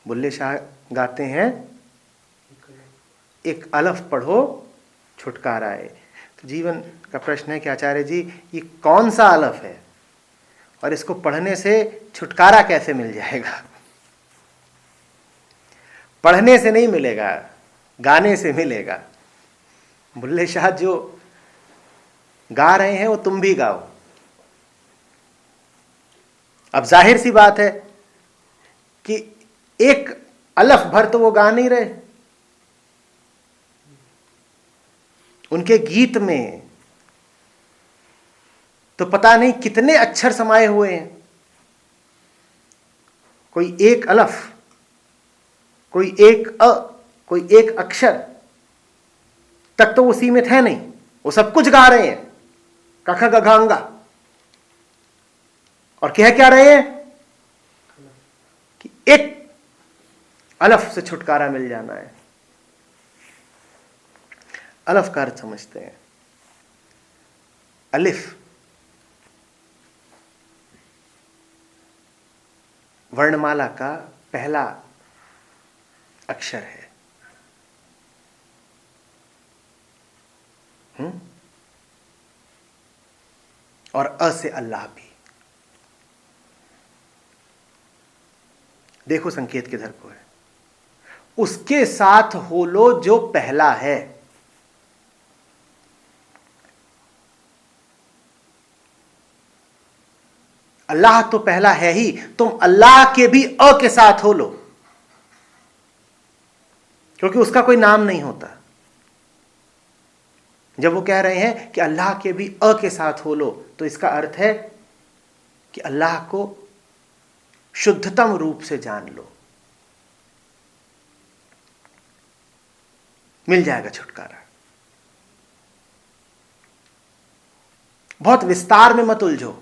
बुल्ले शाह गाते हैं, एक अलफ पढ़ो छुटकारा है। तो जीवन का प्रश्न है कि आचार्य जी ये कौन सा अलफ है और इसको पढ़ने से छुटकारा कैसे मिल जाएगा? पढ़ने से नहीं मिलेगा, गाने से मिलेगा। बुल्ले शाह जो गा रहे हैं वो तुम भी गाओ। अब जाहिर सी बात है कि एक अलफ भर तो वो गा नहीं रहे। उनके गीत में तो पता नहीं कितने अक्षर समाये हुए हैं। कोई एक अलफ, कोई एक अ, कोई एक अक्षर तक तो वो सीमित है नहीं, वो सब कुछ गा रहे हैं, कख गघांगा। और कह क्या रहे हैं कि एक अलफ से छुटकारा मिल जाना है। अलफ का अर्थ समझते हैं। अलिफ वर्णमाला का पहला अक्षर है। और अ से अल्लाह भी। देखो संकेत किधर को है। उसके साथ हो लो जो पहला है। अल्लाह तो पहला है ही, तुम अल्लाह के भी अ के साथ हो लो, क्योंकि उसका कोई नाम नहीं होता। जब वो कह रहे हैं कि अल्लाह के भी अ के साथ हो लो, तो इसका अर्थ है कि अल्लाह को शुद्धतम रूप से जान लो, मिल जाएगा छुटकारा। बहुत विस्तार में मत उलझो,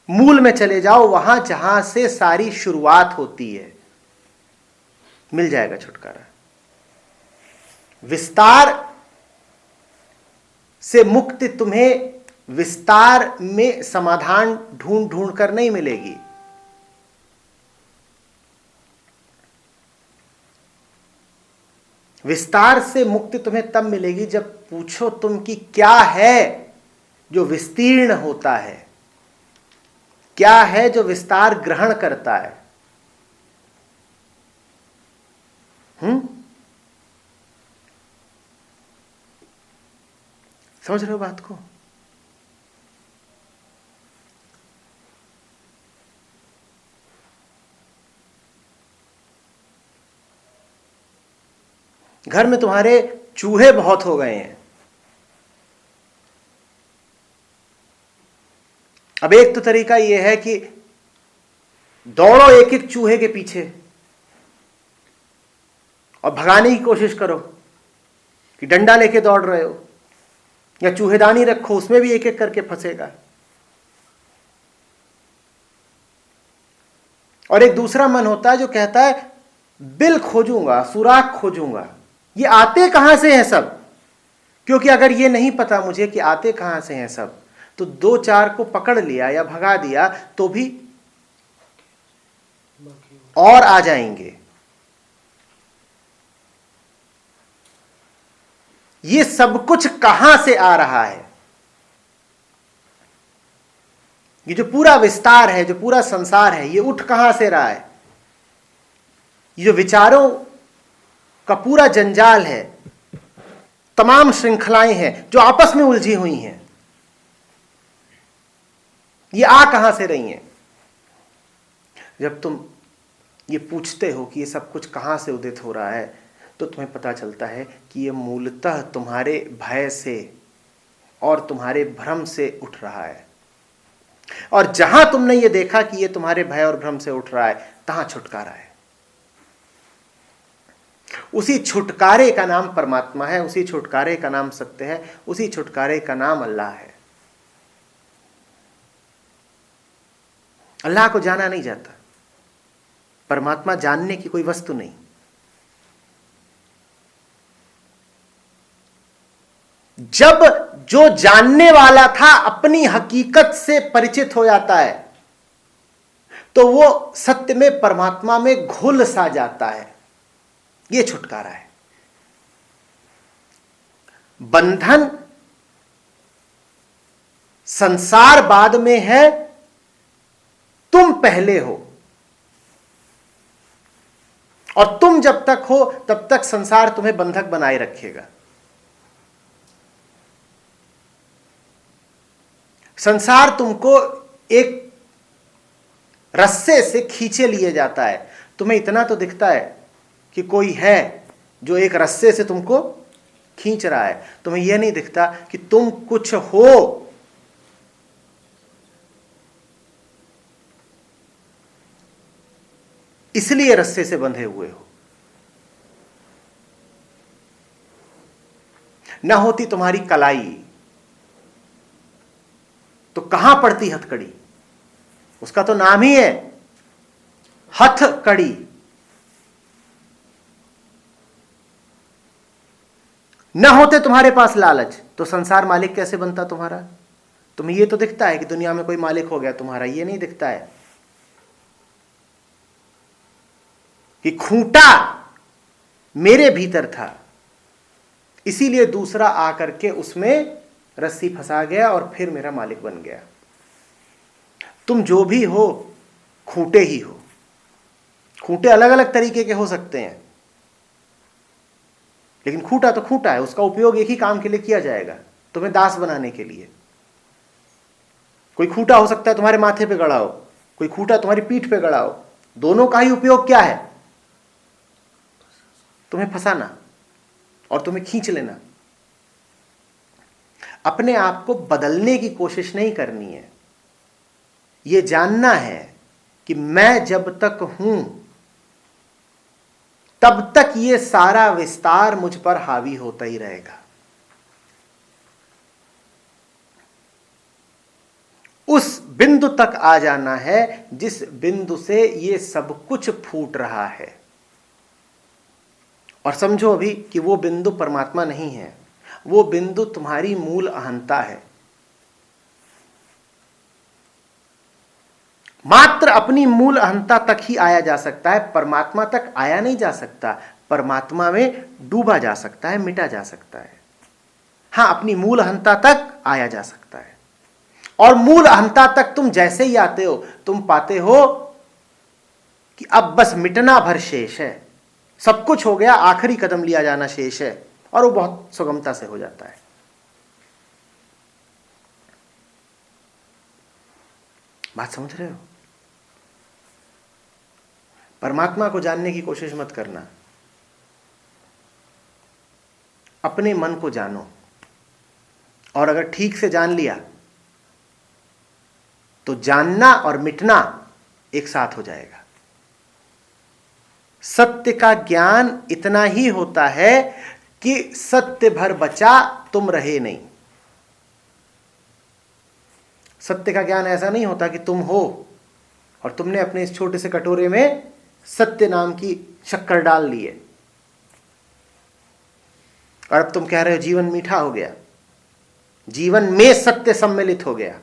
मूल में चले जाओ, वहां जहां से सारी शुरुआत होती है, मिल जाएगा छुटकारा। विस्तार से मुक्ति तुम्हें विस्तार में समाधान ढूंढ ढूंढ कर नहीं मिलेगी। विस्तार से मुक्ति तुम्हें तब मिलेगी जब पूछो तुम कि क्या है जो विस्तीर्ण होता है, क्या है जो विस्तार ग्रहण करता है। समझ रहे हो बात को? घर में तुम्हारे चूहे बहुत हो गए हैं। अब एक तो तरीका यह है कि दौड़ो एक एक चूहे के पीछे और भगाने की कोशिश करो, कि डंडा लेके दौड़ रहे हो, या चूहेदानी रखो, उसमें भी एक एक करके फंसेगा। और एक दूसरा मन होता है जो कहता है बिल खोजूंगा, सुराख खोजूंगा, ये आते कहां से हैं सब। क्योंकि अगर ये नहीं पता मुझे कि आते कहां से हैं सब, तो दो चार को पकड़ लिया या भगा दिया तो भी और आ जाएंगे। ये सब कुछ कहां से आ रहा है? ये जो पूरा विस्तार है, जो पूरा संसार है, ये उठ कहां से रहा है? ये जो विचारों का पूरा जंजाल है, तमाम श्रृंखलाएं हैं जो आपस में उलझी हुई हैं, ये आ कहां से रही हैं? जब तुम ये पूछते हो कि ये सब कुछ कहां से उदित हो रहा है, तो तुम्हें पता चलता है कि ये मूलतः तुम्हारे भय से और तुम्हारे भ्रम से उठ रहा है। और जहां तुमने ये देखा कि ये तुम्हारे भय और भ्रम से उठ रहा है, तहां छुटकारा है। उसी छुटकारे का नाम परमात्मा है, उसी छुटकारे का नाम सत्य है, उसी छुटकारे का नाम अल्लाह है। अल्लाह को जाना नहीं जाता, परमात्मा जानने की कोई वस्तु नहीं। जब जो जानने वाला था अपनी हकीकत से परिचित हो जाता है, तो वो सत्य में, परमात्मा में घुल सा जाता है। ये छुटकारा है। बंधन संसार बाद में है, तुम पहले हो, और तुम जब तक हो तब तक संसार तुम्हें बंधक बनाए रखेगा। संसार तुमको एक रस्से से खींचे लिए जाता है। तुम्हें इतना तो दिखता है कि कोई है जो एक रस्से से तुमको खींच रहा है, तुम्हें यह नहीं दिखता कि तुम कुछ हो। इसलिए रस्से से बंधे हुए हो। न होती तुम्हारी कलाई तो कहां पड़ती हथकड़ी। उसका तो नाम ही है हथकड़ी। न होते तुम्हारे पास लालच तो संसार मालिक कैसे बनता तुम्हारा। तुम्हें यह तो दिखता है कि दुनिया में कोई मालिक हो गया तुम्हारा, यह नहीं दिखता है कि खूंटा मेरे भीतर था, इसीलिए दूसरा आकर के उसमें रस्सी फंसा गया और फिर मेरा मालिक बन गया। तुम जो भी हो खूंटे ही हो। खूंटे अलग अलग तरीके के हो सकते हैं, लेकिन खूंटा तो खूंटा है। उसका उपयोग एक ही काम के लिए किया जाएगा, तुम्हें दास बनाने के लिए। कोई खूंटा हो सकता है तुम्हारे माथे पे गड़ा हो, कोई खूंटा तुम्हारी पीठ पे गड़ा हो। दोनों का ही उपयोग क्या है? तुम्हें फंसाना और तुम्हें खींच लेना। अपने आप को बदलने की कोशिश नहीं करनी है। यह जानना है कि मैं जब तक हूं तब तक यह सारा विस्तार मुझ पर हावी होता ही रहेगा। उस बिंदु तक आ जाना है जिस बिंदु से यह सब कुछ फूट रहा है। और समझो अभी कि वो बिंदु परमात्मा नहीं है, वो बिंदु तुम्हारी मूल अहंता है। मात्र अपनी मूल अहंता तक ही आया जा सकता है, परमात्मा तक आया नहीं जा सकता। परमात्मा में डूबा जा सकता है, मिटा जा सकता है। हां, अपनी मूल अहंता तक आया जा सकता है। और मूल अहंता तक तुम जैसे ही आते हो, तुम पाते हो कि अब बस मिटना भर शेष है, सब कुछ हो गया, आखिरी कदम लिया जाना शेष है। और वो बहुत सुगमता से हो जाता है। बात समझ रहे हो? परमात्मा को जानने की कोशिश मत करना, अपने मन को जानो। और अगर ठीक से जान लिया तो जानना और मिटना एक साथ हो जाएगा। सत्य का ज्ञान इतना ही होता है कि सत्य भर बचा, तुम रहे नहीं। सत्य का ज्ञान ऐसा नहीं होता कि तुम हो और तुमने अपने इस छोटे से कटोरे में सत्य नाम की शक्कर डाल ली है और अब तुम कह रहे हो जीवन मीठा हो गया, जीवन में सत्य सम्मिलित हो गया।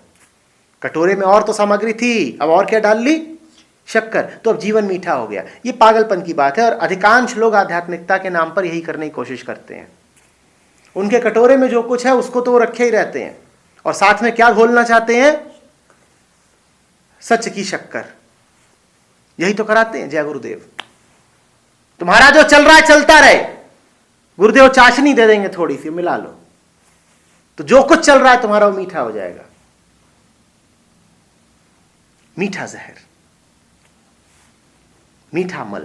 कटोरे में और तो सामग्री थी, अब और क्या डाल ली? शक्कर, तो अब जीवन मीठा हो गया। ये पागलपन की बात है और अधिकांश लोग आध्यात्मिकता के नाम पर यही करने की कोशिश करते हैं। उनके कटोरे में जो कुछ है उसको तो वो रखे ही रहते हैं और साथ में क्या घोलना चाहते हैं? सच की शक्कर। यही तो कराते हैं। जय गुरुदेव। तुम्हारा जो चल रहा है चलता रहे, गुरुदेव चाशनी दे देंगे, थोड़ी सी मिला लो, तो जो कुछ चल रहा है तुम्हारा वो मीठा हो जाएगा। मीठा जहर, मीठा मल।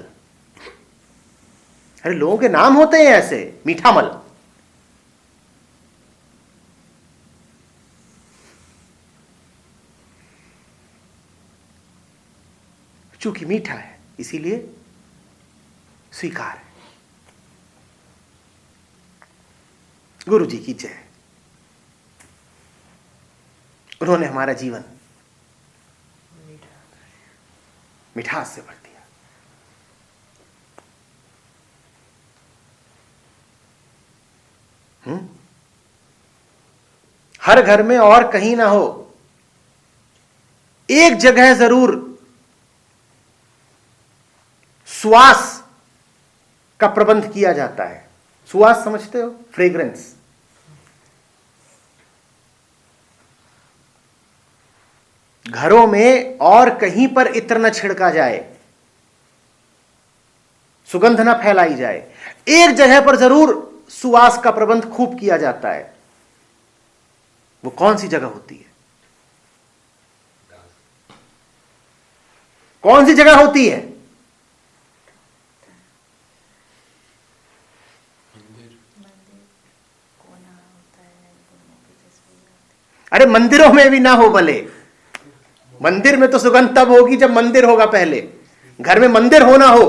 अरे लोगों के नाम होते हैं ऐसे, मीठा मल। चूंकि मीठा है इसीलिए स्वीकार है। गुरु जी की जय। उन्होंने हमारा जीवन मिठास से भर दिया। हर घर में और कहीं ना हो, एक जगह जरूर सुवास का प्रबंध किया जाता है। सुवास समझते हो? फ्रेग्रेंस। घरों में और कहीं पर इत्र न छिड़का जाए, सुगंध न फैलाई जाए, एक जगह पर जरूर सुवास का प्रबंध खूब किया जाता है। वो कौन सी जगह होती है? कौन सी जगह होती है? अरे मंदिरों में भी ना हो भले, मंदिर में तो सुगंध तब होगी जब मंदिर होगा पहले। घर में मंदिर होना हो,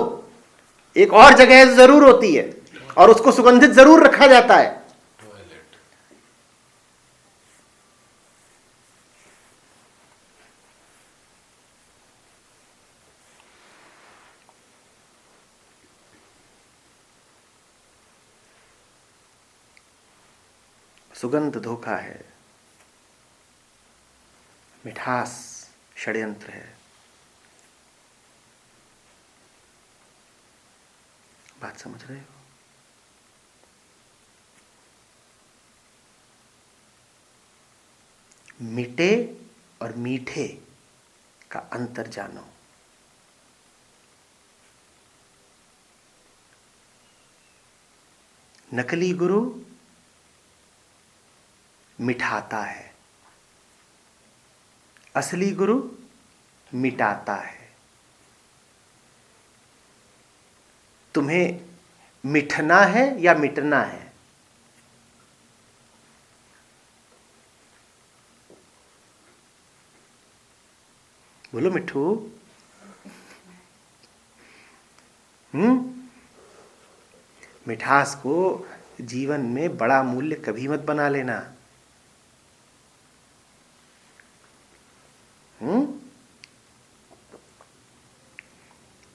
एक और जगह जरूर होती है और उसको सुगंधित जरूर रखा जाता है। सुगंध धोखा है, मिठास षड्यंत्र है। बात समझ रहे हो? मीठे और मीठे का अंतर जानो। नकली गुरु मिठाता है, असली गुरु मिटाता है। तुम्हें मिटना है या मिटना है? बोलो मिठू। मिठास को जीवन में बड़ा मूल्य कभी मत बना लेना।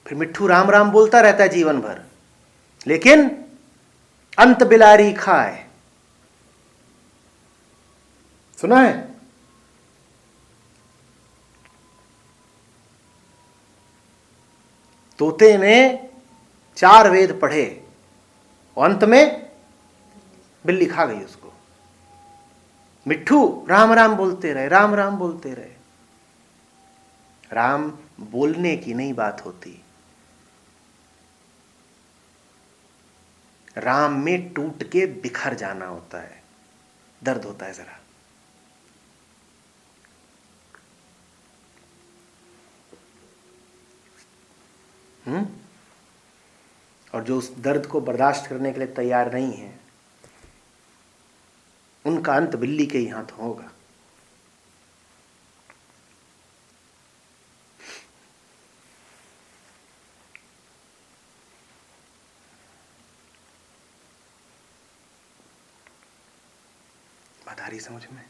फिर मिट्ठू राम राम बोलता रहता है जीवन भर, लेकिन अंत बिलारी खाए। सुना है? तोते ने 4 वेद पढ़े और अंत में बिल्ली खा गई उसको। मिट्ठू राम राम बोलते रहे, राम राम बोलते रहे। राम बोलने की नहीं बात होती, राम में टूट के बिखर जाना होता है, दर्द होता है जरा। और जो उस दर्द को बर्दाश्त करने के लिए तैयार नहीं है, उनका अंत बिल्ली के ही हाथ होगा। बात आ रही समझ में?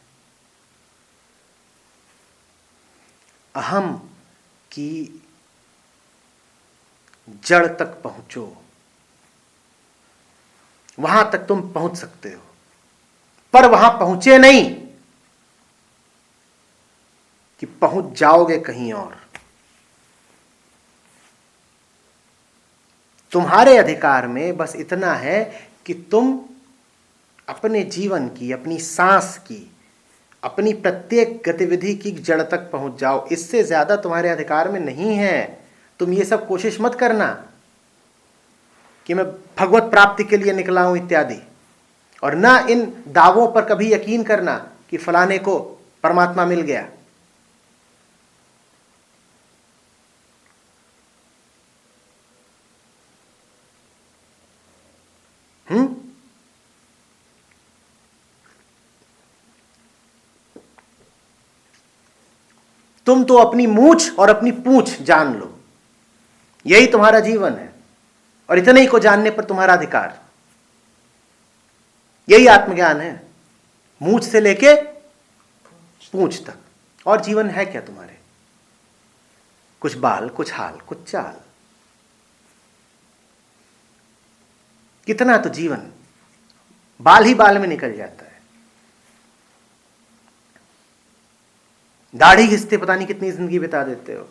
अहम की जड़ तक पहुंचो, वहां तक तुम पहुंच सकते हो, पर वहां पहुंचे नहीं कि पहुंच जाओगे कहीं और। तुम्हारे अधिकार में बस इतना है कि तुम अपने जीवन की, अपनी सांस की, अपनी प्रत्येक गतिविधि की जड़ तक पहुंच जाओ। इससे ज्यादा तुम्हारे अधिकार में नहीं है। तुम ये सब कोशिश मत करना कि मैं भगवत प्राप्ति के लिए निकला हूं इत्यादि, और ना इन दावों पर कभी यकीन करना कि फलाने को परमात्मा मिल गया। तुम तो अपनी मूछ और अपनी पूंछ जान लो, यही तुम्हारा जीवन है, और इतने ही को जानने पर तुम्हारा अधिकार। यही आत्मज्ञान है, मूछ से लेके पूंछ तक। और जीवन है क्या तुम्हारे? कुछ बाल, कुछ हाल, कुछ चाल। कितना तो जीवन बाल ही बाल में निकल जाता है। दाढ़ी घिसते पता नहीं कितनी जिंदगी बिता देते हो।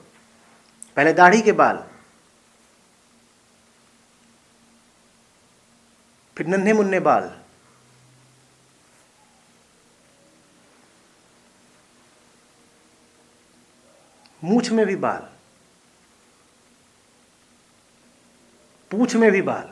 पहले दाढ़ी के बाल, फिर नन्हे मुन्ने बाल, मूछ में भी बाल, पूंछ में भी बाल।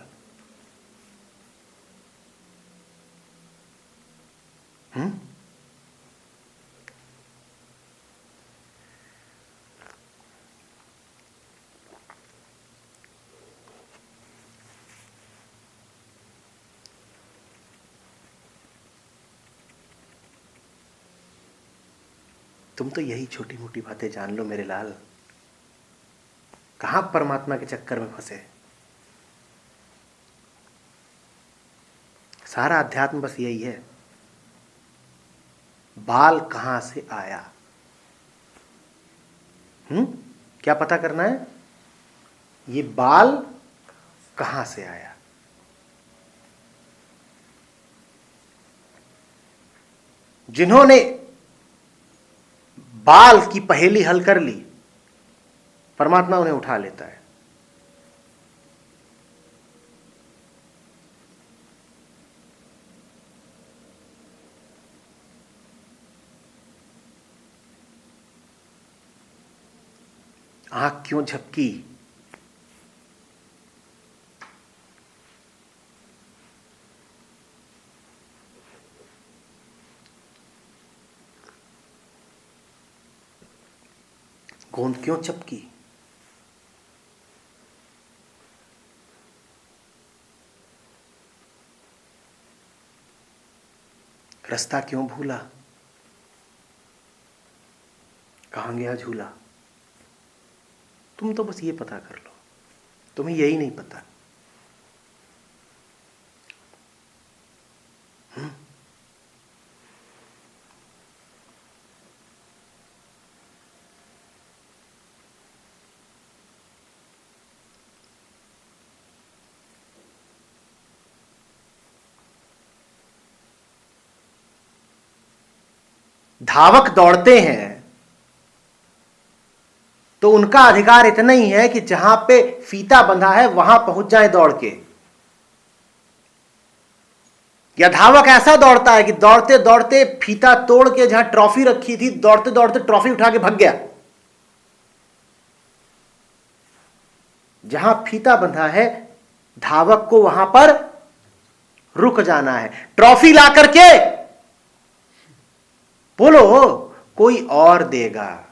तुम तो यही छोटी मोटी बातें जान लो मेरे लाल, कहां परमात्मा के चक्कर में फंसे। सारा अध्यात्म बस यही है, बाल कहां से आया। क्या पता करना है, ये बाल कहां से आया। जिन्होंने बाल की पहेली हल कर ली, परमात्मा उन्हें उठा लेता है। आंख क्यों झपकी, गोंद क्यों चपकी, रास्ता क्यों भूला, कहां गया झूला। तुम तो बस ये पता कर लो, तुम्हें यही नहीं पता। धावक दौड़ते हैं तो उनका अधिकार इतना ही है कि जहां पे फीता बंधा है वहां पहुंच जाए दौड़ के। या धावक ऐसा दौड़ता है कि दौड़ते दौड़ते फीता तोड़ के जहां ट्रॉफी रखी थी, दौड़ते दौड़ते ट्रॉफी उठा के भाग गया। जहां फीता बंधा है धावक को वहां पर रुक जाना है, ट्रॉफी ला करके बोलो कोई और देगा।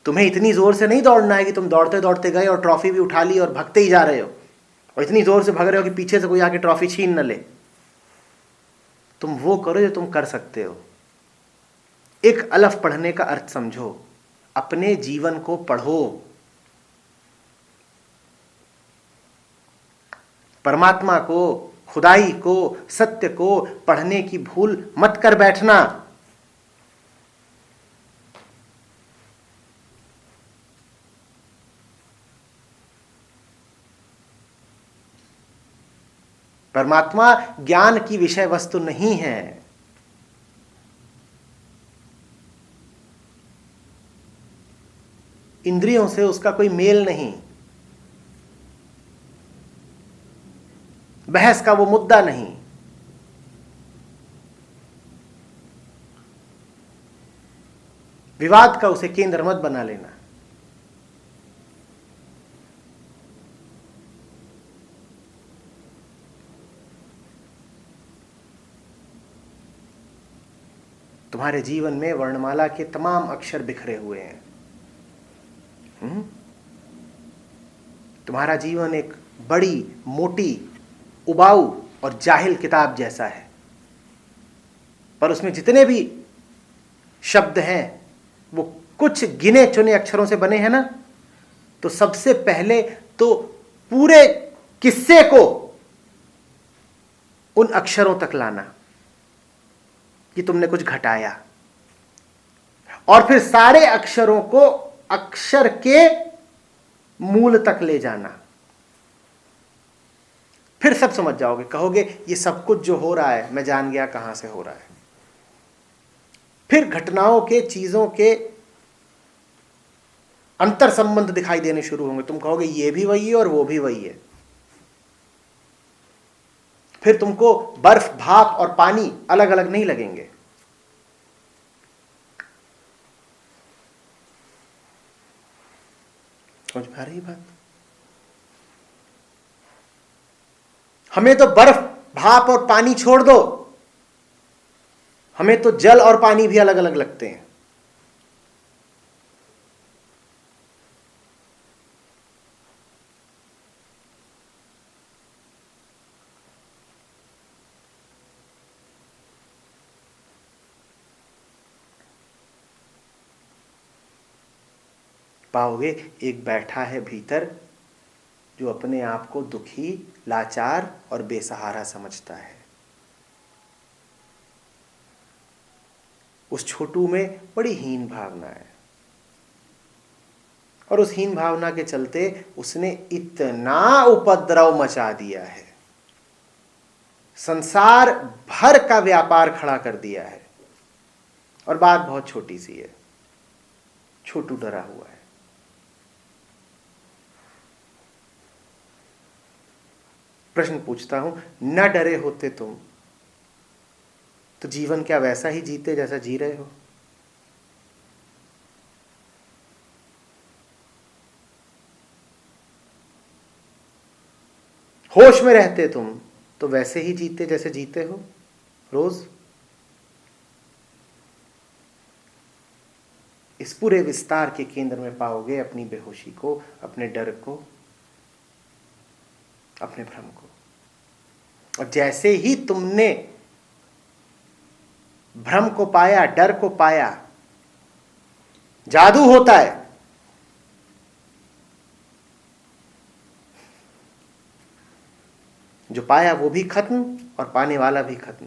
तुम्हें इतनी जोर से नहीं दौड़ना है कि तुम दौड़ते दौड़ते गए और ट्रॉफी भी उठा ली और भगते ही जा रहे हो, और इतनी जोर से भाग रहे हो कि पीछे से कोई आके ट्रॉफी छीन न ले। तुम वो करो जो तुम कर सकते हो। एक अलफ पढ़ने का अर्थ समझो, अपने जीवन को पढ़ो। परमात्मा को, खुदाई को, सत्य को पढ़ने की भूल मत कर बैठना। परमात्मा ज्ञान की विषय वस्तु नहीं है। इंद्रियों से उसका कोई मेल नहीं, बहस का वो मुद्दा नहीं। विवाद का उसे केंद्र मत बना लेना। तुम्हारे जीवन में वर्णमाला के तमाम अक्षर बिखरे हुए हैं। तुम्हारा जीवन एक बड़ी मोटी उबाऊ और जाहिल किताब जैसा है, पर उसमें जितने भी शब्द हैं वो कुछ गिने चुने अक्षरों से बने हैं ना। तो सबसे पहले तो पूरे किस्से को उन अक्षरों तक लाना कि तुमने कुछ घटाया, और फिर सारे अक्षरों को अक्षर के मूल तक ले जाना। फिर सब समझ जाओगे, कहोगे ये सब कुछ जो हो रहा है मैं जान गया कहां से हो रहा है। फिर घटनाओं के, चीजों के अंतर संबंध दिखाई देने शुरू होंगे। तुम कहोगे ये भी वही है और वो भी वही है। फिर तुमको बर्फ, भाप और पानी अलग अलग नहीं लगेंगे। समझ में आ रही बात? हमें तो बर्फ, भाप और पानी छोड़ दो, हमें तो जल और पानी भी अलग अलग लगते हैं। पाओगे एक बैठा है भीतर जो अपने आप को दुखी, लाचार और बेसहारा समझता है। उस छोटू में बड़ी हीन भावना है और उस हीन भावना के चलते उसने इतना उपद्रव मचा दिया है, संसार भर का व्यापार खड़ा कर दिया है। और बात बहुत छोटी सी है, छोटू डरा हुआ है। प्रश्न पूछता हूं, न डरे होते तुम तो जीवन क्या वैसा ही जीते जैसा जी रहे हो? होश में रहते तुम तो वैसे ही जीते जैसे जीते हो रोज? इस पूरे विस्तार के केंद्र में पाओगे अपनी बेहोशी को, अपने डर को, अपने भ्रम को। और जैसे ही तुमने भ्रम को पाया, डर को पाया, जादू होता है। जो पाया वो भी खत्म और पाने वाला भी खत्म।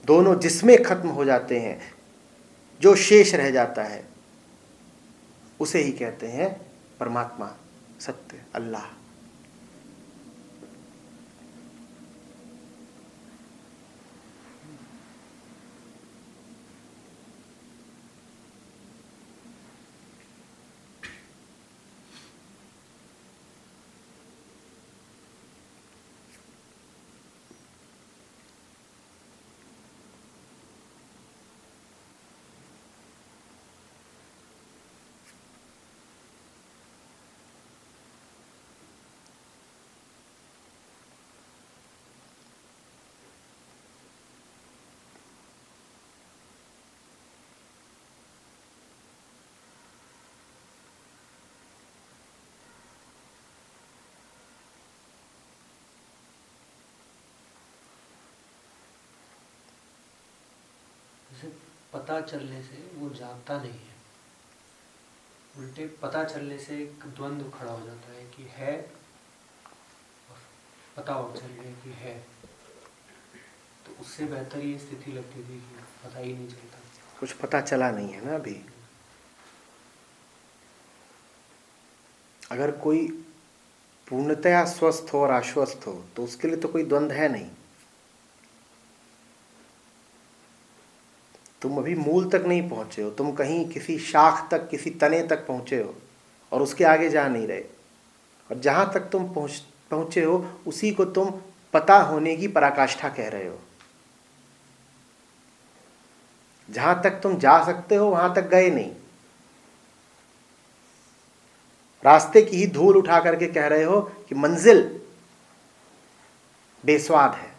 दोनों जिसमें खत्म हो जाते हैं, जो शेष रह जाता है उसे ही कहते हैं परमात्मा, सत्य, अल्लाह। पता चलने से वो जागता नहीं है, उल्टे पता चलने से एक द्वंद्व खड़ा हो जाता है कि है, पता और चल गया कि है। तो उससे बेहतर ये स्थिति लगती थी कि पता ही नहीं चलता, कुछ पता चला नहीं है ना अभी। अगर कोई पूर्णतया स्वस्थ हो और आश्वस्त हो तो उसके लिए तो कोई द्वंद्व है नहीं। तुम अभी मूल तक नहीं पहुंचे हो, तुम कहीं किसी शाख तक, किसी तने तक पहुंचे हो और उसके आगे जा नहीं रहे। और जहां तक तुम पहुंचे हो उसी को तुम पता होने की पराकाष्ठा कह रहे हो। जहां तक तुम जा सकते हो वहां तक गए नहीं, रास्ते की ही धूल उठा करके कह रहे हो कि मंजिल बेस्वाद है।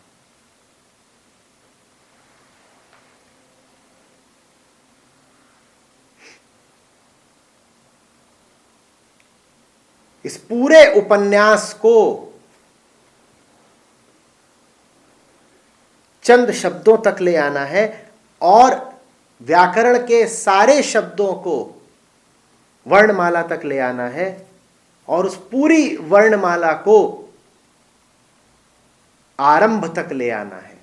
इस पूरे उपन्यास को चंद शब्दों तक ले आना है और व्याकरण के सारे शब्दों को वर्णमाला तक ले आना है और उस पूरी वर्णमाला को आरंभ तक ले आना है।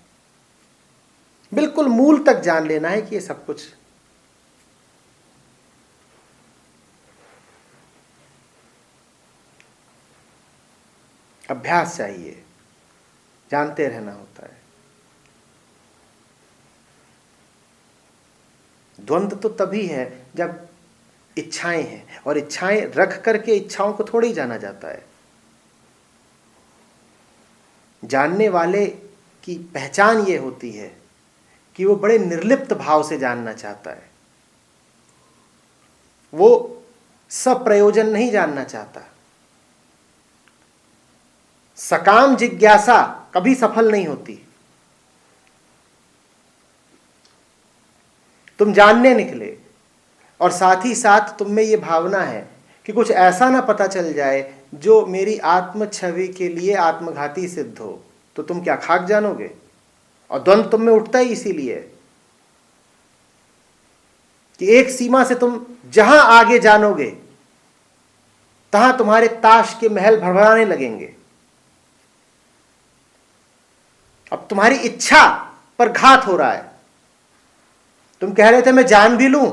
बिल्कुल मूल तक जान लेना है कि ये सब कुछ अभ्यास चाहिए, जानते रहना होता है। द्वंद्व तो तभी है जब इच्छाएं हैं, और इच्छाएं रख करके इच्छाओं को थोड़ी जाना जाता है। जानने वाले की पहचान ये होती है कि वो बड़े निर्लिप्त भाव से जानना चाहता है, वो सप्रयोजन नहीं जानना चाहता। सकाम जिज्ञासा कभी सफल नहीं होती। तुम जानने निकले और साथ ही साथ तुम में ये भावना है कि कुछ ऐसा ना पता चल जाए जो मेरी आत्म छवि के लिए आत्मघाती सिद्ध हो, तो तुम क्या खाक जानोगे? और द्वंद्व तुम में उठता ही इसीलिए कि एक सीमा से तुम जहां आगे जानोगे तहां तुम्हारे ताश के महल भड़बड़ाने लगेंगे। अब तुम्हारी इच्छा पर घात हो रहा है। तुम कह रहे थे मैं जान भी लूं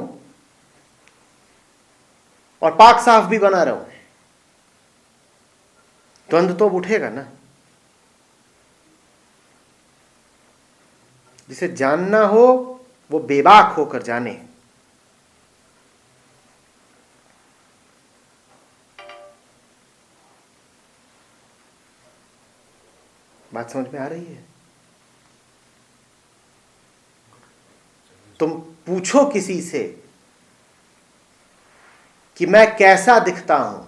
और पाक साफ भी बना रहूं, द्वंद्व तो अब उठेगा ना। जिसे जानना हो वो बेबाक होकर जाने। बात समझ में आ रही है? तुम पूछो किसी से कि मैं कैसा दिखता हूं,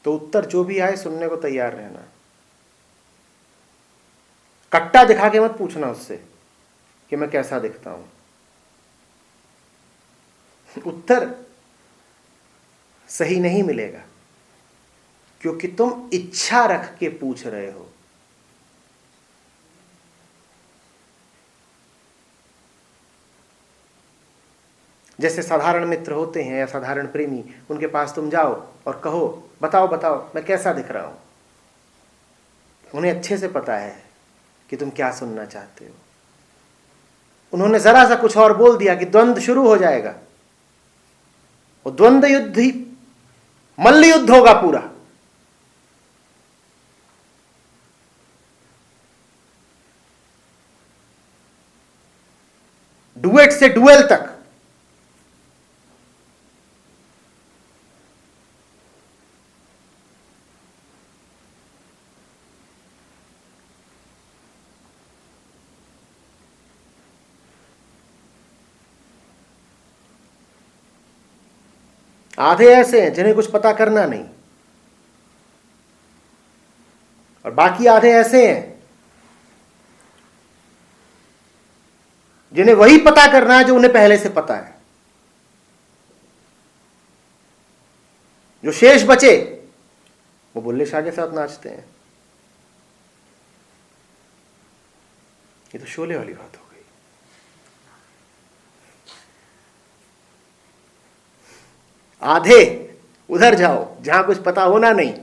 तो उत्तर जो भी आए सुनने को तैयार रहना। कट्टा दिखा के मत पूछना उससे कि मैं कैसा दिखता हूं। उत्तर सही नहीं मिलेगा, क्योंकि तुम इच्छा रख के पूछ रहे हो। जैसे साधारण मित्र होते हैं या साधारण प्रेमी, उनके पास तुम जाओ और कहो बताओ बताओ मैं कैसा दिख रहा हूं। उन्हें अच्छे से पता है कि तुम क्या सुनना चाहते हो। उन्होंने जरा सा कुछ और बोल दिया कि द्वंद्व शुरू हो जाएगा। वो द्वंद्व युद्ध ही मल्ल युद्ध होगा पूरा। डुएट से डुएल तक। आधे ऐसे हैं जिन्हें कुछ पता करना नहीं, और बाकी आधे ऐसे हैं जिन्हें वही पता करना है जो उन्हें पहले से पता है। जो शेष बचे वो बुल्ले शाह के साथ नाचते हैं। ये तो शोले वाली बात हो गई। आधे उधर जाओ जहां कुछ पता होना नहीं,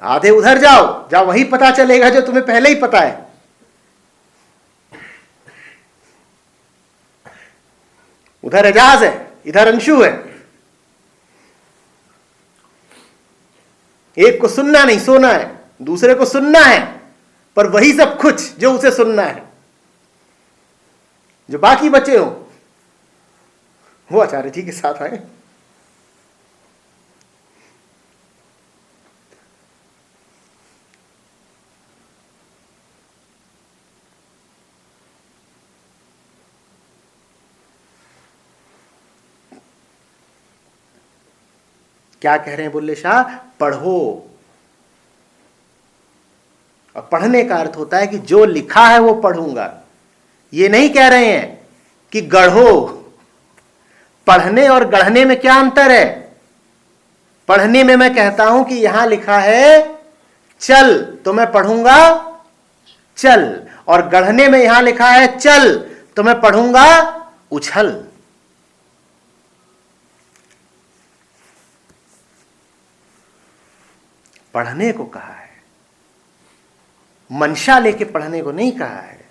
आधे उधर जाओ जहां वही पता चलेगा जो तुम्हें पहले ही पता है। उधर एजाज है, इधर अंशु है। एक को सुनना नहीं सोना है, दूसरे को सुनना है, पर वही सब कुछ जो उसे सुनना है। जो बाकी बचे हो वो आचार्य जी के साथ आए। क्या कह रहे हैं बुल्ले शाह? पढ़ो। और पढ़ने का अर्थ होता है कि जो लिखा है वो पढ़ूंगा। ये नहीं कह रहे हैं कि गढ़ो। पढ़ने और गढ़ने में क्या अंतर है? पढ़ने में मैं कहता हूं कि यहां लिखा है चल, तो मैं पढ़ूंगा चल। और गढ़ने में यहां लिखा है चल, तो मैं पढ़ूंगा उछल। पढ़ने को कहा है, मंशा लेके पढ़ने को नहीं कहा है।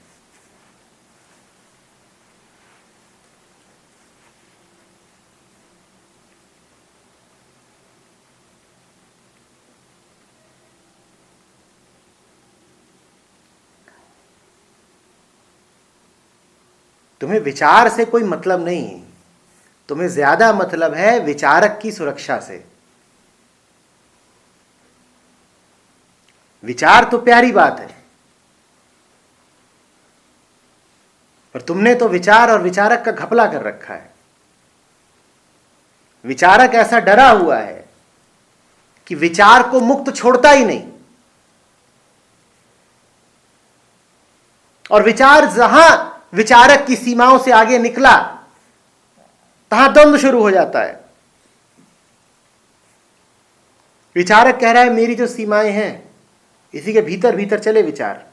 तुम्हें विचार से कोई मतलब नहीं, तुम्हें ज्यादा मतलब है विचारक की सुरक्षा से। विचार तो प्यारी बात है, पर तुमने तो विचार और विचारक का घपला कर रखा है। विचारक ऐसा डरा हुआ है कि विचार को मुक्त छोड़ता ही नहीं, और विचार जहां विचारक की सीमाओं से आगे निकला तहां द्वंद्व शुरू हो जाता है। विचारक कह रहा है मेरी जो सीमाएं हैं इसी के भीतर भीतर चले विचार।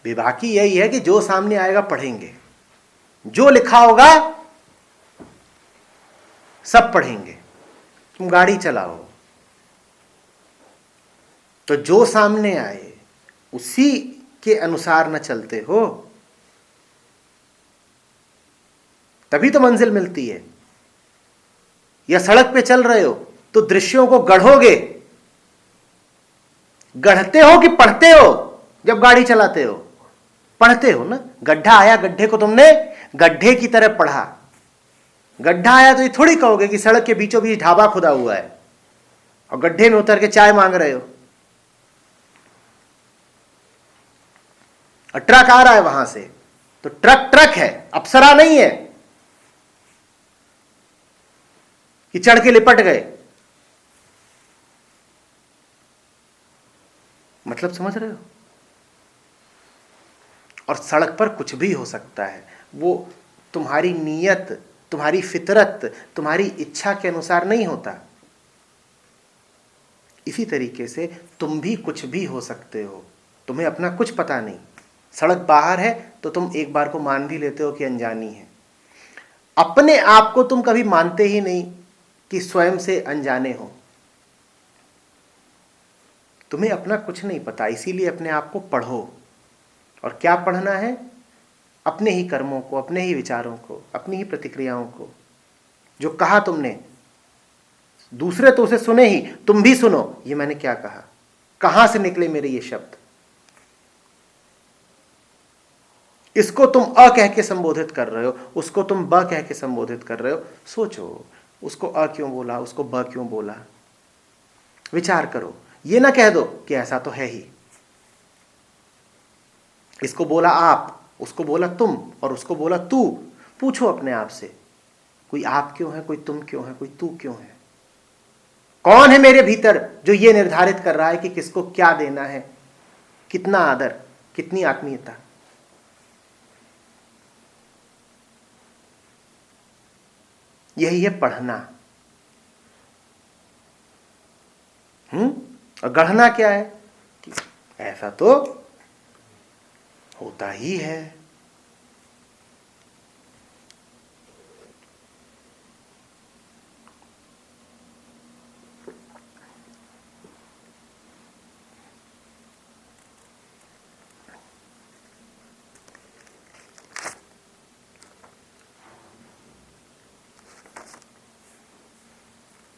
बेबाकी यही है कि जो सामने आएगा पढ़ेंगे, जो लिखा होगा सब पढ़ेंगे। तुम गाड़ी चलाओ तो जो सामने आए उसी के अनुसार न चलते हो तभी तो मंजिल मिलती है। या सड़क पे चल रहे हो तो दृश्यों को गढ़ोगे, गढ़ते हो कि पढ़ते हो? जब गाड़ी चलाते हो पढ़ते हो ना। गड्ढा आया, गड्ढे को तुमने गड्ढे की तरह पढ़ा। गड्ढा आया तो ये थोड़ी कहोगे कि सड़क के बीचों बीच ढाबा खुदा हुआ है और गड्ढे में उतर के चाय मांग रहे हो। और ट्रक आ रहा है वहां से तो ट्रक ट्रक है, अप्सरा नहीं है कि चढ़ के लिपट गए। मतलब समझ रहे हो? और सड़क पर कुछ भी हो सकता है, वो तुम्हारी नीयत, तुम्हारी फितरत, तुम्हारी इच्छा के अनुसार नहीं होता। इसी तरीके से तुम भी कुछ भी हो सकते हो, तुम्हें अपना कुछ पता नहीं। सड़क बाहर है तो तुम एक बार को मान भी लेते हो कि अनजानी है। अपने आप को तुम कभी मानते ही नहीं कि स्वयं से अनजाने हो। तुम्हें अपना कुछ नहीं पता, इसीलिए अपने आप को पढ़ो। और क्या पढ़ना है? अपने ही कर्मों को, अपने ही विचारों को, अपनी ही प्रतिक्रियाओं को। जो कहा तुमने, दूसरे तो उसे सुने ही, तुम भी सुनो ये मैंने क्या कहा, कहां से निकले मेरे ये शब्द। इसको तुम अ कह के संबोधित कर रहे हो, उसको तुम ब कह के संबोधित कर रहे हो। सोचो, उसको अ क्यों बोला, उसको ब क्यों बोला, विचार करो। ये ना कह दो कि ऐसा तो है ही। इसको बोला आप, उसको बोला तुम, और उसको बोला तू। पूछो अपने आप से, कोई आप क्यों है, कोई तुम क्यों है, कोई तू क्यों है? कौन है मेरे भीतर जो ये निर्धारित कर रहा है कि किसको क्या देना है, कितना आदर, कितनी आत्मीयता? यही है पढ़ना। और गढ़ना क्या है कि ऐसा तो होता ही है।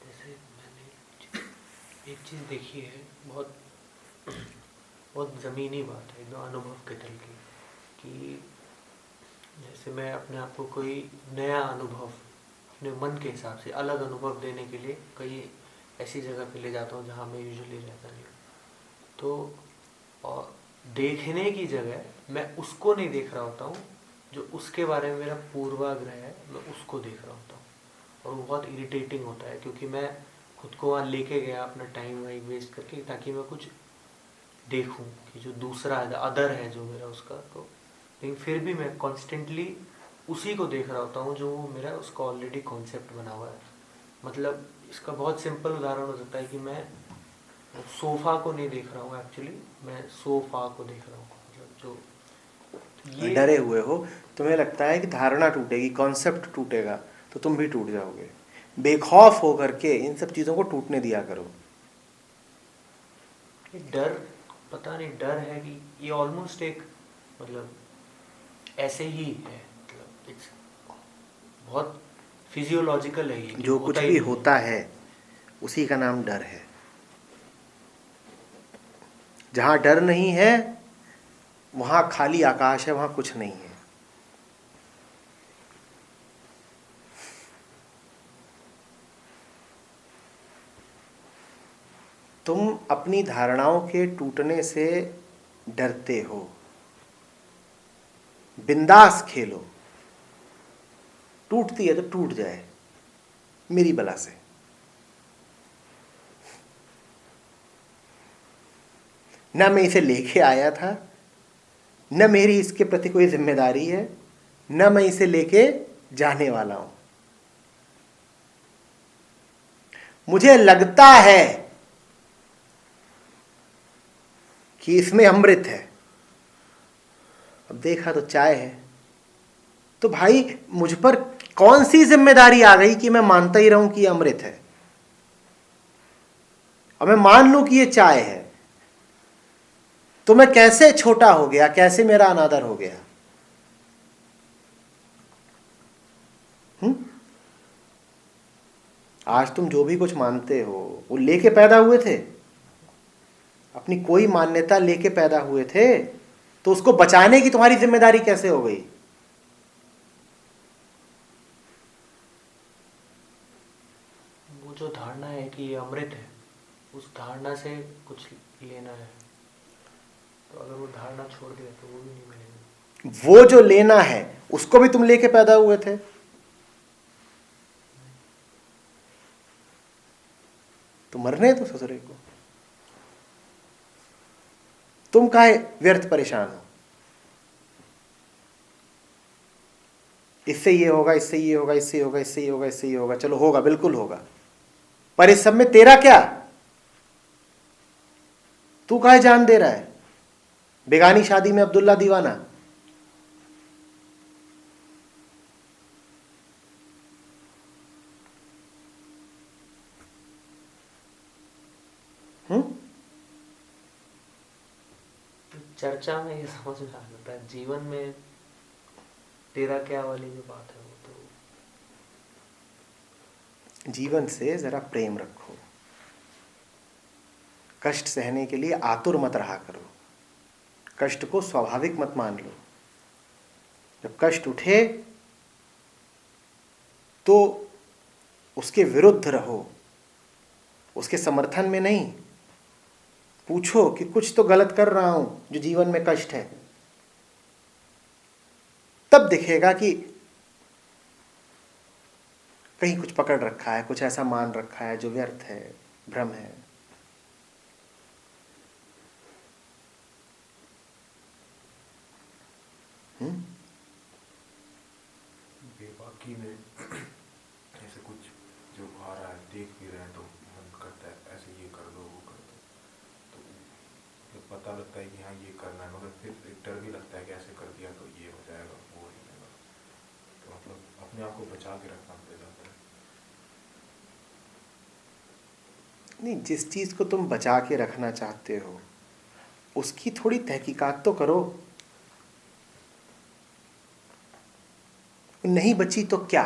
जैसे मैंने एक चीज़ देखी है, बहुत बहुत ज़मीनी बात है, एकदम अनुभव के तल की, कि जैसे मैं अपने आप को कोई नया अनुभव अपने मन के हिसाब से अलग अनुभव देने के लिए कई ऐसी जगह पे ले जाता हूँ जहाँ मैं यूजुअली रहता नहीं हूँ। तो और देखने की जगह मैं उसको नहीं देख रहा होता हूँ जो उसके बारे में मेरा पूर्वाग्रह है, मैं उसको देख रहा होता हूँ। और वो बहुत इरिटेटिंग होता है क्योंकि मैं खुद को वहाँ लेके गया अपना टाइम वहीं वेस्ट करके, ताकि मैं कुछ देखूं कि जो दूसरा है, अदर है जो मेरा उसका। तो लेकिन फिर भी मैं कॉन्स्टेंटली उसी को देख रहा होता हूँ जो मेरा उसका ऑलरेडी कॉन्सेप्ट बना हुआ है। मतलब इसका बहुत सिंपल उदाहरण हो सकता है कि मैं सोफ़ा को नहीं देख रहा हूँ, एक्चुअली मैं सोफ़ा को देख रहा हूँ। मतलब जो ये डरे हुए हो, तुम्हें लगता है कि धारणा टूटेगी, कॉन्सेप्ट टूटेगा, तो तुम भी टूट जाओगे। बेखौफ होकर के इन सब चीज़ों को टूटने दिया करो। डर, पता नहीं डर है कि ये ऑलमोस्ट एक, मतलब ऐसे ही है, मतलब it's बहुत फिजियोलॉजिकल है ये, जो कुछ ही भी नहीं है। होता है उसी का नाम डर है। जहां डर नहीं है वहां खाली आकाश है, वहां कुछ नहीं है। तुम अपनी धारणाओं के टूटने से डरते हो, बिंदास खेलो, टूटती है तो टूट जाए मेरी बला से। न मैं इसे लेके आया था, न मेरी इसके प्रति कोई जिम्मेदारी है, न मैं इसे लेके जाने वाला हूं। मुझे लगता है कि इसमें अमृत है, अब देखा तो चाय है। तो भाई मुझ पर कौन सी जिम्मेदारी आ गई कि मैं मानता ही रहूं कि ये अमृत है। अब मैं मान लूं कि ये चाय है तो मैं कैसे छोटा हो गया, कैसे मेरा अनादर हो गया। आज तुम जो भी कुछ मानते हो वो लेके पैदा हुए थे, अपनी कोई मान्यता लेके पैदा हुए थे, तो उसको बचाने की तुम्हारी जिम्मेदारी कैसे हो गई। वो जो धारणा है कि ये अमृत है, उस धारणा से कुछ लेना है, तो अगर वो धारणा छोड़ दिया तो वो भी नहीं मिलेगा। वो जो लेना है उसको भी तुम लेके पैदा हुए थे। तो मरने तो ससुरे को, तुम काहे व्यर्थ परेशान हो। इससे ये होगा, इससे ये होगा, इससे होगा, इससे ये होगा, इससे ये होगा। चलो होगा, बिल्कुल होगा, पर इस सब में तेरा क्या। तू काहे जान दे रहा है बेगानी शादी में अब्दुल्ला दीवाना। चर्चा में ये समझ में आ जाता है, जीवन में तेरा क्या वाली जो बात है वो तो। जीवन से जरा प्रेम रखो, कष्ट सहने के लिए आतुर मत रहा करो, कष्ट को स्वाभाविक मत मान लो। जब कष्ट उठे तो उसके विरुद्ध रहो, उसके समर्थन में नहीं। पूछो कि कुछ तो गलत कर रहा हूं जो जीवन में कष्ट है, तब दिखेगा कि कहीं कुछ पकड़ रखा है, कुछ ऐसा मान रखा है जो व्यर्थ है, भ्रम है। बेबाकी में ऐसे कुछ जो आ रहा है, देख भी रहे हैं तो मन करता है ऐसे ये कर दो, वो कर दो, तो मतलब पता लगता है कि हाँ ये करना है, मगर फिर एक डर भी लगता है कि ऐसे कर दिया तो ये हो जाएगा, वो हो जाएगा। तो मतलब अपने आप को बचा के रखना पड़ जाता है। नहीं, जिस चीज को तुम बचा के रखना चाहते हो उसकी थोड़ी तहकीकात तो करो। नहीं बची तो क्या,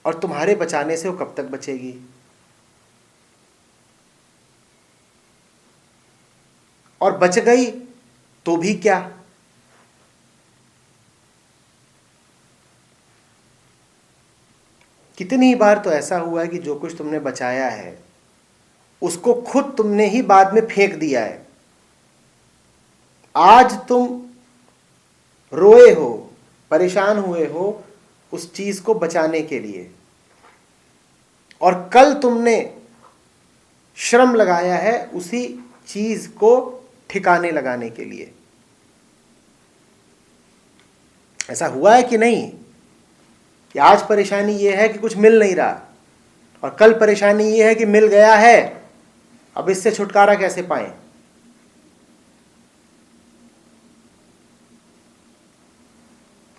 और तुम्हारे बचाने से वो कब तक बचेगी। और बच गई तो भी क्या। कितनी बार तो ऐसा हुआ है कि जो कुछ तुमने बचाया है उसको खुद तुमने ही बाद में फेंक दिया है। आज तुम रोए हो, परेशान हुए हो उस चीज को बचाने के लिए, और कल तुमने श्रम लगाया है उसी चीज को ठिकाने लगाने के लिए। ऐसा हुआ है कि नहीं कि आज परेशानी यह है कि कुछ मिल नहीं रहा, और कल परेशानी यह है कि मिल गया है, अब इससे छुटकारा कैसे पाएं।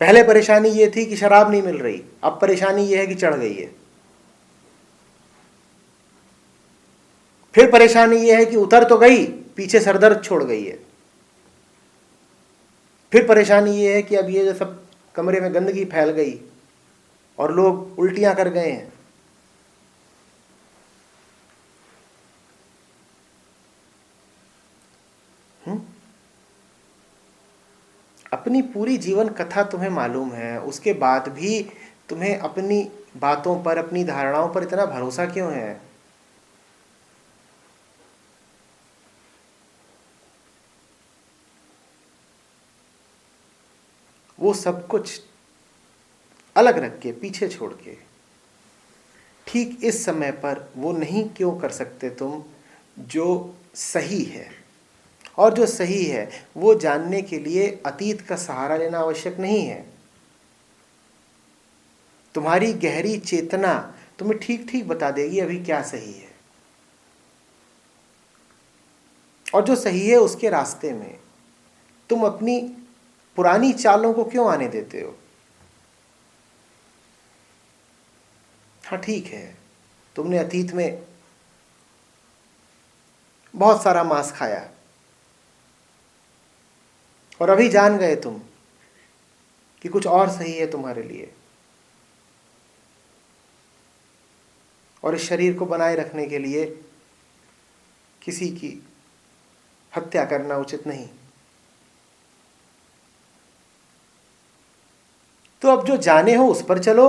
पहले परेशानी यह थी कि शराब नहीं मिल रही, अब परेशानी यह है कि चढ़ गई है। फिर परेशानी यह है कि उतर तो गई, पीछे सरदर्द छोड़ गई है। फिर परेशानी ये है कि अब ये जो सब कमरे में गंदगी फैल गई और लोग उल्टियां कर गए हैं। अपनी पूरी जीवन कथा तुम्हें मालूम है, उसके बाद भी तुम्हें अपनी बातों पर, अपनी धारणाओं पर इतना भरोसा क्यों है? वो सब कुछ अलग रख के, पीछे छोड़ के, ठीक इस समय पर वो नहीं क्यों कर सकते तुम जो सही है? और जो सही है वो जानने के लिए अतीत का सहारा लेना आवश्यक नहीं है। तुम्हारी गहरी चेतना तुम्हें ठीक ठीक बता देगी अभी क्या सही है, और जो सही है उसके रास्ते में तुम अपनी पुरानी चालों को क्यों आने देते हो? हाँ ठीक है, तुमने अतीत में बहुत सारा मांस खाया और अभी जान गए तुम कि कुछ और सही है तुम्हारे लिए, और इस शरीर को बनाए रखने के लिए किसी की हत्या करना उचित नहीं। तो अब जो जाने हो उस पर चलो,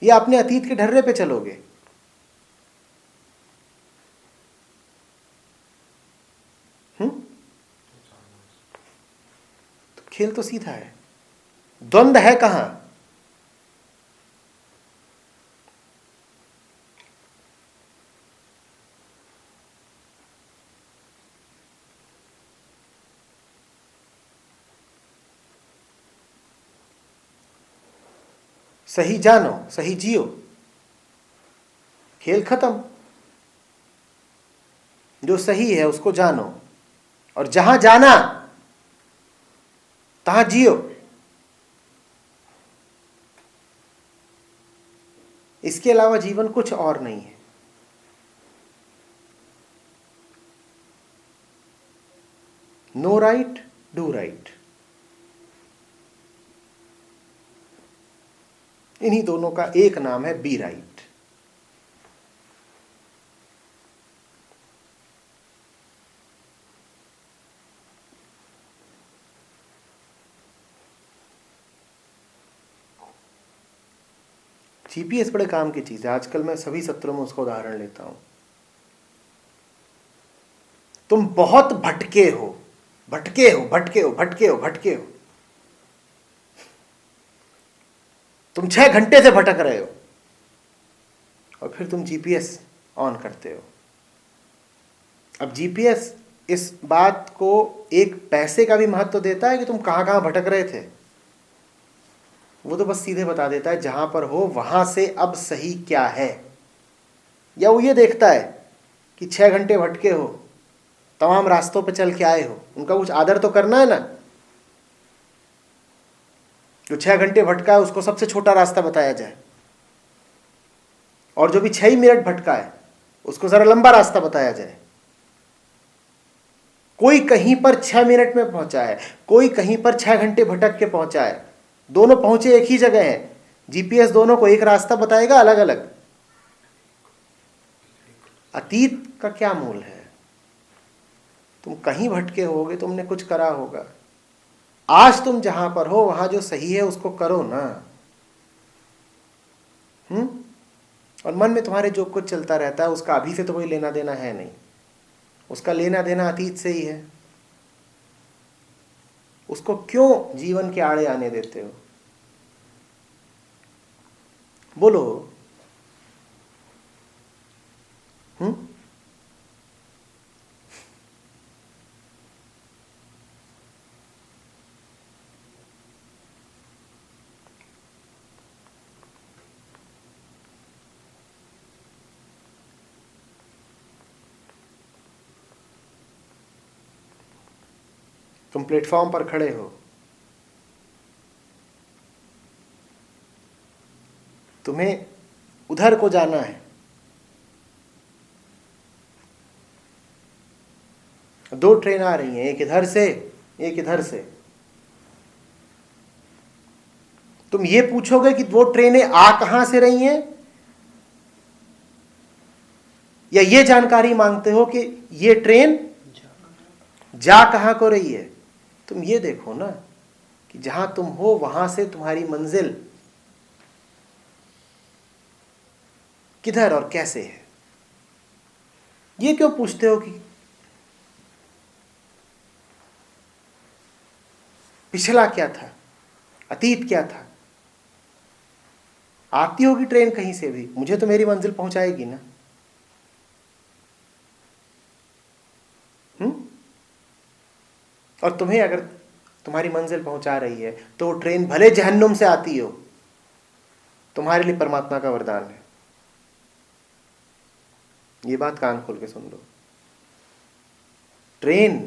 या अपने अतीत के ढर्रे पे चलोगे? तो खेल तो सीधा है, द्वंद्व है कहां? सही जानो, सही जियो, खेल खत्म। जो सही है उसको जानो, और जहां जाना तहां जियो। इसके अलावा जीवन कुछ और नहीं है। No right, do right. इन्हीं दोनों का एक नाम है बी राइट। जीपीएस बड़े काम की चीज है। आजकल मैं सभी सत्रों में उसका उदाहरण लेता हूं। तुम बहुत भटके हो, भटके हो, भटके हो, भटके हो, भटके हो। तुम 6 घंटे से भटक रहे हो और फिर तुम जीपीएस ऑन करते हो। अब जीपीएस इस बात को एक पैसे का भी महत्व देता है कि तुम कहां कहां भटक रहे थे? वो तो बस सीधे बता देता है जहां पर हो वहां से अब सही क्या है। या वो ये देखता है कि 6 घंटे भटके हो, तमाम रास्तों पर चल के आए हो, उनका कुछ आदर तो करना है ना। जो 6 घंटे भटका है उसको सबसे छोटा रास्ता बताया जाए, और जो भी 6 ही मिनट भटका है उसको जरा लंबा रास्ता बताया जाए। कोई कहीं पर 6 मिनट में पहुंचा है, कोई कहीं पर 6 घंटे भटक के पहुंचा है। दोनों पहुंचे एक ही जगह है। जीपीएस दोनों को एक रास्ता बताएगा, अलग अलग। अतीत का क्या मूल है? तुम कहीं भटके होगे, तुमने कुछ करा होगा। आज तुम जहां पर हो वहां जो सही है उसको करो ना। और मन में तुम्हारे जो कुछ चलता रहता है उसका अभी से तो कोई लेना देना है नहीं। उसका लेना देना अतीत से ही है। उसको क्यों जीवन के आड़े आने देते हो? बोलो। तुम प्लेटफॉर्म पर खड़े हो, तुम्हें उधर को जाना है। दो ट्रेन आ रही हैं, एक इधर से एक इधर से। तुम ये पूछोगे कि वो ट्रेनें आ कहां से रही हैं, या ये जानकारी मांगते हो कि ये ट्रेन जा कहां को रही है? तुम ये देखो ना कि जहां तुम हो वहां से तुम्हारी मंजिल किधर और कैसे है। ये क्यों पूछते हो कि पिछला क्या था, अतीत क्या था? आती होगी ट्रेन कहीं से भी, मुझे तो मेरी मंजिल पहुंचाएगी ना। और तुम्हें अगर तुम्हारी मंजिल पहुंचा रही है तो वो ट्रेन भले जहन्नुम से आती हो, तुम्हारे लिए परमात्मा का वरदान है। ये बात कान खोल के सुन लो। ट्रेन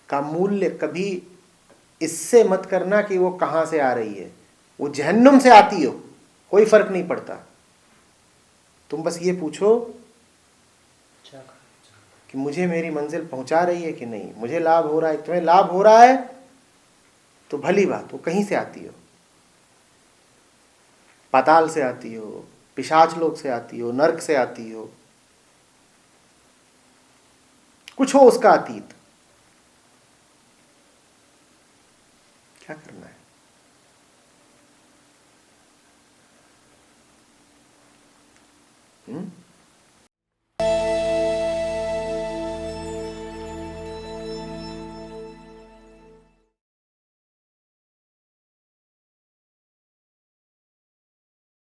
का मूल्य कभी इससे मत करना कि वो कहां से आ रही है। वो जहन्नुम से आती हो, कोई फर्क नहीं पड़ता। तुम बस ये पूछो कि मुझे मेरी मंजिल पहुंचा रही है कि नहीं, मुझे लाभ हो रहा है। तुम्हें लाभ हो रहा है तो भली बात, वो कहीं से आती हो, पाताल से आती हो, पिशाच लोक से आती हो, नरक से आती हो, कुछ हो उसका अतीत, क्या करना है?